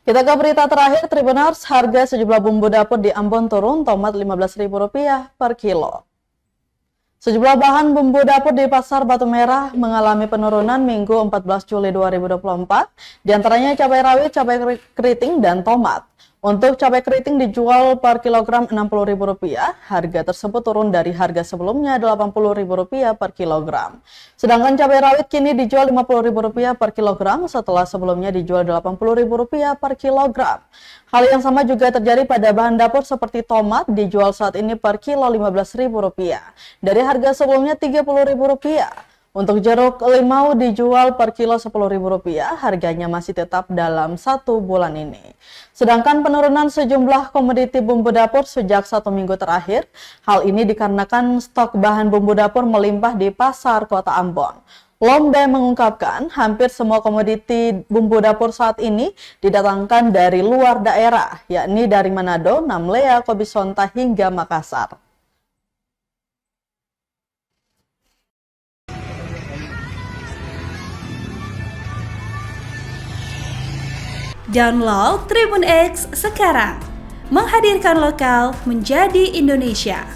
Kita ke berita terakhir, Tribuners, harga sejumlah bumbu dapur di Ambon turun, tomat Rp15.000 per kilo. Sejumlah bahan bumbu dapur di Pasar Batu Merah mengalami penurunan Minggu 14 Juli 2024, diantaranya cabai rawit, cabai keriting, dan tomat. Untuk cabai keriting dijual per kilogram Rp60.000, harga tersebut turun dari harga sebelumnya Rp80.000 per kilogram. Sedangkan cabai rawit kini dijual Rp50.000 per kilogram setelah sebelumnya dijual Rp80.000 per kilogram. Hal yang sama juga terjadi pada bahan dapur seperti tomat, dijual saat ini per kilo Rp15.000 dari harga sebelumnya Rp30.000. Untuk jeruk limau dijual per kilo Rp10.000, harganya masih tetap dalam 1 bulan ini. Sedangkan penurunan sejumlah komoditi bumbu dapur sejak 1 minggu terakhir, hal ini dikarenakan stok bahan bumbu dapur melimpah di pasar kota Ambon. Lombe mengungkapkan hampir semua komoditi bumbu dapur saat ini didatangkan dari luar daerah, yakni dari Manado, Namlea, Kobisonta hingga Makassar. Download Tribun X sekarang, menghadirkan lokal menjadi Indonesia.